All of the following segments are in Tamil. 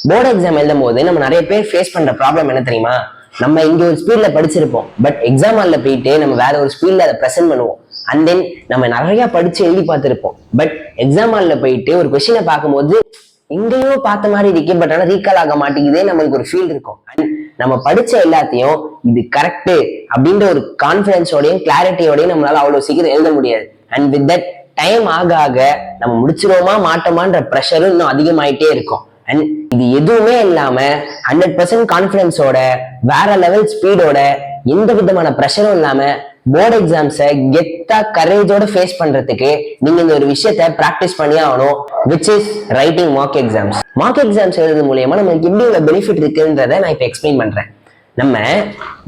போர்டு எக்ஸாம் எழுதும் போது நம்ம நிறைய பேர் ஃபேஸ் பண்ற ப்ராப்ளம் என்ன தெரியுமா? நம்ம இங்க ஒரு ஸ்பீட்ல படிச்சிருப்போம், பட் எக்ஸாம் ஹால்ல போயிட்டு நம்ம வேற ஒரு ஸ்பீட்ல அதை ப்ரெசென்ட் பண்ணுவோம். அண்ட் தென் நம்ம நிறைய படிச்சு எழுதி பார்த்திருப்போம், பட் எக்ஸாம் ஹால்ல போயிட்டு ஒரு கொஸ்டினை பார்க்கும்போது எங்கேயோ பார்த்த மாதிரி இருக்கு, பட் ஆனா ரீகால் ஆக மாட்டேங்குதே நம்மளுக்கு ஒரு ஃபீல் இருக்கும். அண்ட் நம்ம படிச்ச எல்லாத்தையும் இது கரெக்ட் அப்படின்ற ஒரு கான்பிடன்ஸோடையும் கிளாரிட்டியோடையும் நம்மளால அவ்வளவு சீக்கிரம் எழுத முடியாது. அண்ட் வித் தட் டைம் ஆக ஆக நம்ம முடிச்சிருவோமா மாட்டோமான்ற ப்ரெஷரும் இன்னும் அதிகமாயிட்டே இருக்கும். அண்ட் இது எதுவுமே இல்லாம 100% கான்பிடன்ஸோட வேற லெவல் ஸ்பீடோட எந்த விதமான ப்ரெஷரும் இல்லாம போர்டு எக்ஸாம்ஸை கெத்தா கரேஜோட ஃபேஸ் பண்றதுக்கு நீங்க இந்த ஒரு விஷயத்த பிராக்டிஸ் பண்ணி ஆகணும், which is writing mark exams. Mark exams எழுதுறது மூலியமா நமக்கு எப்படி உள்ள பெனிஃபிட் இருக்குன்றத நான் இப்ப எக்ஸ்பிளைன் பண்றேன். நம்ம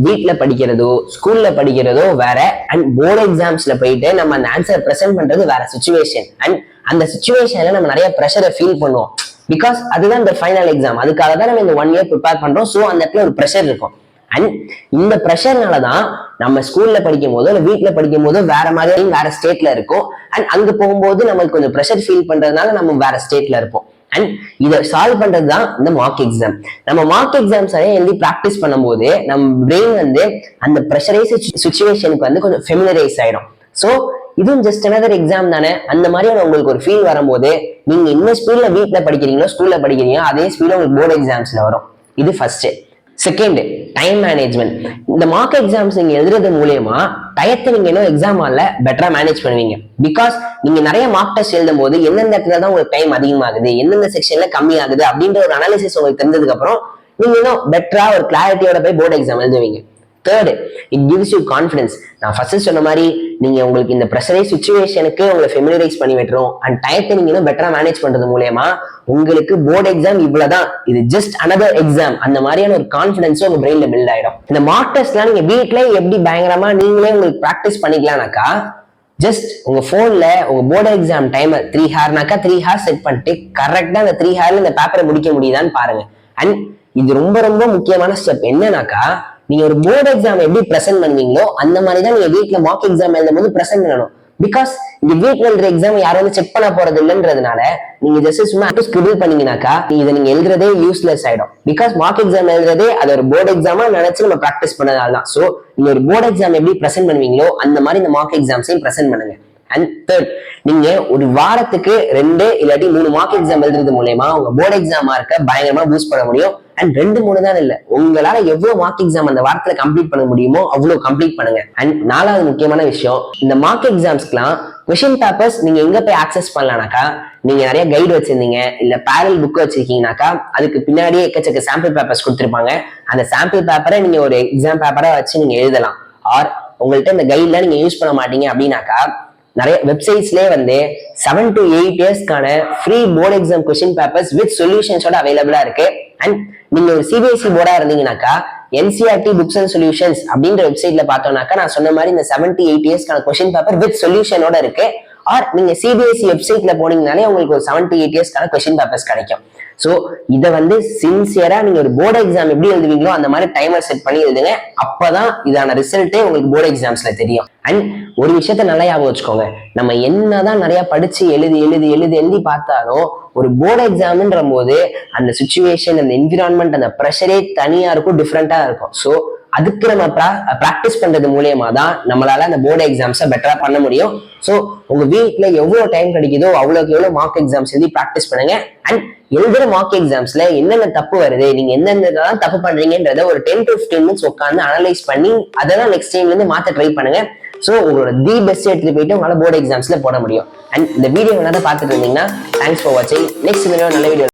வீட்டுல படிக்கிறதோ ஸ்கூல்ல படிக்கிறதோ வேற, அண்ட் போர்டு எக்ஸாம்ஸ்ல போயிட்டு நம்ம அந்த ஆன்சர் ப்ரெசென்ட் பண்றது வேற சுச்சுவேஷன். அண்ட் அந்த சுச்சுவேஷன்ல நம்ம நிறைய ப்ரெஷரை ஃபீல் பண்ணுவோம், பிகாஸ் அதுதான் இந்த ஃபைனல் எக்ஸாம். அதுக்காக தான் நம்ம இந்த 1 year ப்ரிப்பேர் பண்றோம். ஸோ அந்த இடத்துல ஒரு ப்ரெஷர் இருக்கும். அண்ட் இந்த ப்ரெஷர்னாலதான் நம்ம ஸ்கூல்ல படிக்கும் போதோ இல்லை வீட்டுல படிக்கும் போதோ வேற மாதிரி வேற ஸ்டேட்ல இருக்கும். அண்ட் அங்க போகும்போது நம்மளுக்கு கொஞ்சம் ப்ரெஷர் ஃபீல் பண்றதுனால நம்ம வேற ஸ்டேட்ல இருப்போம். அண்ட் இதை சால்வ் பண்றதுதான் இந்த மார்க் எக்ஸாம். நம்ம மார்க் எக்ஸாம்ஸ் எழுதி ப்ராக்டிஸ் பண்ணும்போது நம்ம பிரெயின் வந்து அந்த ப்ரெஷரைஸ் சுச்சுவேஷனுக்கு வந்து கொஞ்சம் ஃபெமிலரைஸ் ஆயிடும். ஸோ இதுவும் ஜஸ்ட் another எக்ஸாம் தானே. அந்த மாதிரியான உங்களுக்கு ஒரு ஃபீல் வரும்போது நீங்க என்ன ஸ்பீட்ல வீட்டுல படிக்கிறீங்களோ ஸ்கூல்ல படிக்கிறீங்களோ அதே ஸ்பீட்ல உங்களுக்கு போர்டு எக்ஸாம்ஸ்ல வரும். இது ஃபர்ஸ்ட். Second, time management. இந்த மார்க் எக்ஸாம்ஸ் நீங்க எழுதுறது மூலியமா டயத்தை நீங்க இன்னும் எக்ஸாம் ஹால்ல பெட்டரா மேனேஜ் பண்ணுவீங்க. பிகாஸ் நீங்க நிறைய மார்க் டெஸ்ட் எழுதும் போது எந்தெந்த இடத்துல தான் உங்களுக்கு டைம் அதிகமாகுது, எந்தெந்த செக்ஷன்ல கம்மி ஆகுது அப்படின்ற ஒரு அனாலிசிஸ் உங்களுக்கு தெரிஞ்சதுக்கு அப்புறம் நீங்க இன்னும் பெட்டரா ஒரு கிளாரிட்டியோட போய் போர்டு எக்ஸாம் எழுதுவீங்க. Third, it gives you confidence. நான் ஃபர்ஸ்ட் சொன்ன மாதிரி நீங்க உங்களுக்கு இந்த ப்ரெஷரைஸ் சுச்சுவேஷனுக்கு உங்களை ஃபெமிலரைஸ் பண்ணி விட்டுரும். அண்ட் டயத்தை நீங்க இன்னும் பெட்டரா மேனேஜ் பண்றது மூலமா உங்களுக்கு போர்டு எக்ஸாம் இவ்வளவுதான், இது ஜஸ்ட் another எக்ஸாம், அந்த மாதிரியான ஒரு கான்ஃபிடன்ஸும் உங்க பிரெயின்ல பில்ட் ஆயிடும். இந்த மார்க் டெஸ்ட்லாம் நீங்க வீட்லயே எப்படி பயங்கரமா நீங்களே உங்களுக்கு ப்ராக்டிஸ் பண்ணிக்கலாம்னாக்கா, ஜஸ்ட் உங்க போன்ல உங்க board exam timer 3 hours 3 hours set பண்ணிட்டு கரெக்டா அந்த 3 hours இந்த பேப்பரை முடிக்க முடியுதான்னு பாருங்க. அண்ட் இது ரொம்ப ரொம்ப முக்கியமான ஸ்டெப். என்னன்னாக்கா, நீங்க ஒரு போர்டு எக்ஸாம் எப்படி ப்ரெசென்ட் பண்ணுவீங்களோ அந்த மாதிரி தான் நீங்க வீட்டுல மார்க் எக்ஸாம் எழுதும் போது ப்ரெசென்ட் பண்ணணும். பிகாஸ் இந்த வீட்டுல எழுதுற எக்ஸாம் யாரும் வந்து செக் பண்ண போறது இல்லைன்றதுனால நீங்க ஜஸ்ட் சும்மா ஸ்கிரிபிள் பண்ணீங்கன்னாக்கா இதை நீங்க எழுதுறதே யூஸ்லெஸ் ஆயிடும். பிகாஸ் மார்க் எக்ஸாம் எழுதுறதே அது ஒரு போர்டு எக்ஸாமா நினைச்சு நம்ம ப்ராக்டிஸ் பண்ணதால தான். சோ நீங்க ஒரு போர்டு எக்ஸாம் எப்படி ப்ரெசென்ட் பண்ணுவீங்களோ அந்த மாதிரி இந்த மார்க் எக்ஸாம்ஸையும் ப்ரெசென்ட் பண்ணுங்க. அண்ட் தேர்ட், நீங்க ஒரு வாரத்துக்கு 2 இல்லாட்டி 3 மார்க் எக்ஸாம் எழுதுறது மூலமா உங்க போர்டு எக்ஸாம் மார்க்க பயங்கரமா பூஸ்ட் பண்ண முடியும். அண்ட் 2-3 தான் இல்ல, உங்களால எவ்வளவு மார்க் எக்ஸாம் அந்த வாரத்துல கம்ப்ளீட் பண்ண முடியுமோ அவ்வளவு கம்ப்ளீட் பண்ணுங்க. அண்ட் 4வது முக்கியமான விஷயம், இந்த மார்க் எக்ஸாம்ஸ்க்குலாம் கொஸ்டின் பேப்பர்ஸ் நீங்க எங்க போய் ஆக்சஸ் பண்ணலாம்னாக்கா, நீங்க நிறைய கைடு வச்சிருந்தீங்க இல்ல பேரல் புக் வச்சிருக்கீங்கனாக்கா அதுக்கு பின்னாடியே எக்கச்சக்க சாம்பிள் பேப்பர்ஸ் கொடுத்துருப்பாங்க. அந்த சாம்பிள் பேப்பரை நீங்க ஒரு எக்ஸாம் பேப்பரா வச்சு நீங்க எழுதலாம். ஆர் உங்கள்கிட்ட இந்த கைட்லாம் நீங்க யூஸ் பண்ண மாட்டீங்க அப்படின்னாக்கா நிறைய வெப்சைட்ஸ்லேயே வந்து 7 to 8 yearsக்கான free board exam question papers with சொல்யூஷன்ஸோட அவைலபிளா இருக்கு. அண்ட் நீங்க ஒரு சிபிஎஸ்இ போர்டா இருந்தீங்கன்னாக்கா என்சிஆர்டி புக்ஸ் அண்ட் சொல்யூஷன்ஸ் அப்படின்ற வெப்சைட்ல பார்த்தோம்னாக்கா நான் சொன்ன மாதிரி இந்த 7 to 8 yearsக்கான கொஸ்டின் பேப்பர் வித் சொல்யூஷனோட இருக்கு. ஆர் நீங்க சிபிஎஸ்இ வெப்சைட்ல போனீங்கனாலே உங்களுக்கு ஒரு 7 to 8 yearsக்கான கொஸ்டின் பேப்பர்ஸ் கிடைக்கும். ஸோ இதை வந்து சின்சியரா நீங்க ஒரு போர்டு எக்ஸாம் எப்படி எழுதுவீங்களோ அந்த மாதிரி டைமர் செட் பண்ணி எழுதுங்க. அப்பதான் இதான ரிசல்ட்டே உங்களுக்கு போர்டு எக்ஸாம்ஸ்ல தெரியும். அண்ட் ஒரு விஷயத்த நல்லா ஞாபகம் வச்சுக்கோங்க, நம்ம என்னதான் நிறைய படிச்சு எழுதி பார்த்தாலும் ஒரு போர்டு எக்ஸாம்ன்ற போது அந்த சுச்சுவேஷன், அந்த என்விரான்மெண்ட், அந்த ப்ரெஷரே தனியா இருக்கும், டிஃப்ரெண்டா இருக்கும். ஸோ அதுக்கு நம்ம ப்ராக்டிஸ் பண்றது மூலியமா தான் நம்மளால அந்த போர்டு எக்ஸாம்ஸை பெட்டரா பண்ண முடியும். ஸோ உங்க வீட்டுல எவ்வளவு டைம் கிடைக்குதோ அவ்வளவுக்கு எவ்வளவு மார்க் எக்ஸாம்ஸ் எழுதி ப்ராக்டிஸ் பண்ணுங்க. அண்ட் எழுதுற மார்க் எக்ஸாம்ஸ்ல என்னென்ன தப்பு வருது, நீங்க எந்தெந்ததான் தப்பு பண்றீங்கன்றத ஒரு 10 to 15 minutes உட்காந்து அனலைஸ் பண்ணி அதெல்லாம் நெக்ஸ்ட் டைம்ல இருந்து மாத்த ட்ரை பண்ணுங்க. ஸோ உங்களோட தி பெஸ்ட் எடுத்துட்டு போயிட்டு உங்களால போர்டு எக்ஸாம்ஸ்ல போட முடியும். அண்ட் இந்த வீடியோ நல்லா பார்த்துட்டு இருந்தீங்கன்னா தேங்க்ஸ் ஃபார் வாட்சிங். நெக்ஸ்ட் வீடியோ நல்ல வீடியோ